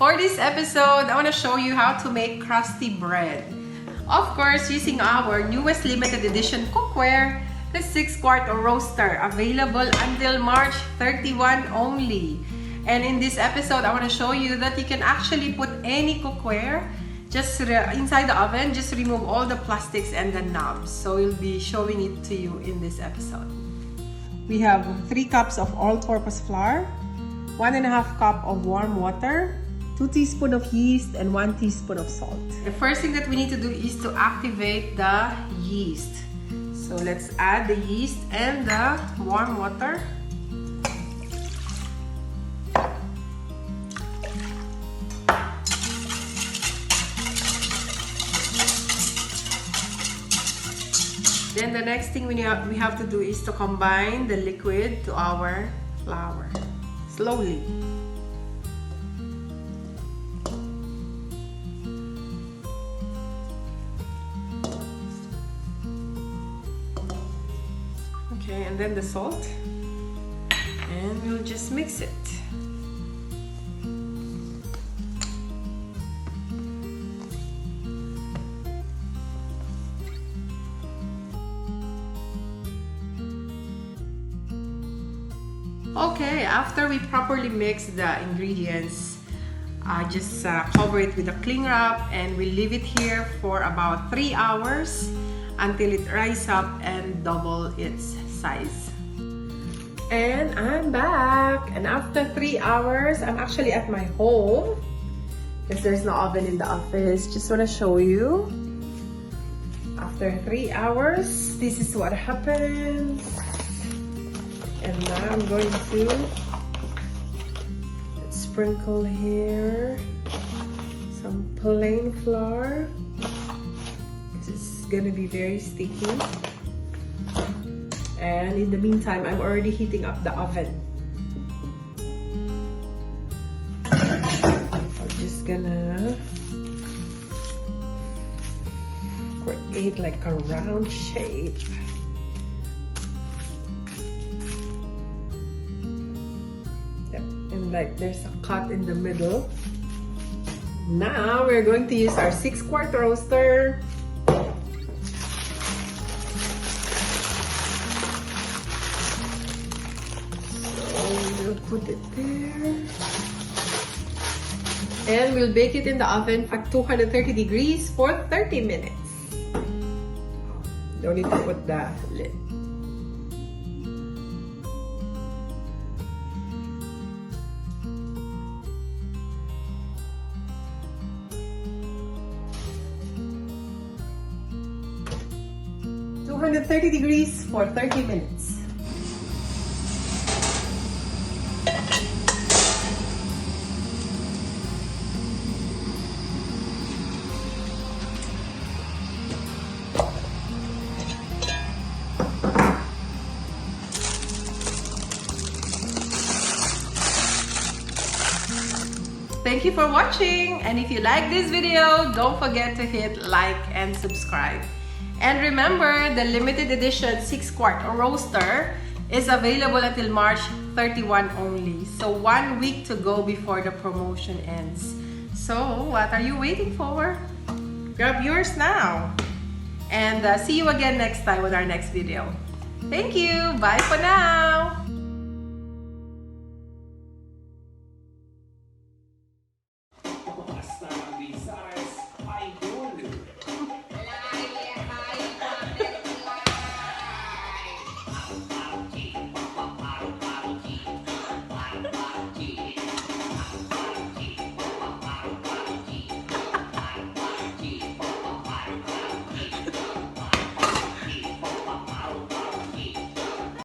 For this episode, I want to show you how to make crusty bread. Of course, using our newest limited edition cookware, the 6-quart roaster, available until March 31 only. And in this episode, I want to show you that you can actually put any cookware just inside the oven. Just remove all the plastics and the knobs. So we'll be showing it to you in this episode. We have 3 cups of all-purpose flour, 1.5 cup of warm water, 2 teaspoons of yeast, and 1 teaspoon of salt. The first thing that we need to do is to activate the yeast. So let's add the yeast and the warm water. Then the next thing we have to do is to combine the liquid to our flour slowly. Okay, and then the salt, and we'll just mix it. Okay, after we properly mix the ingredients, just cover it with a cling wrap and we leave it here for about 3 hours until it rises up and double its size. And I'm back, and after 3 hours, I'm actually at my home because there's no oven in the office. Just want to show you. After 3 hours, this is what happens. And now I'm going to sprinkle here some plain flour. This is gonna be very sticky. And in the meantime, I'm already heating up the oven. I'm just gonna create like a round shape. And like there's a cut in the middle. Now we're going to use our 6-quart roaster. So we'll put it there. And we'll bake it in the oven at 230 degrees for 30 minutes. Don't need to put the lid. .230 degrees for 30 minutes. Thank you for watching, and if you like this video, don't forget to hit like and subscribe. And remember, the limited edition 6-quart roaster is available until March 31 only. So 1 week to go before the promotion ends. So what are you waiting for? Grab yours now. And see you again next time with our next video. Thank you. Bye for now.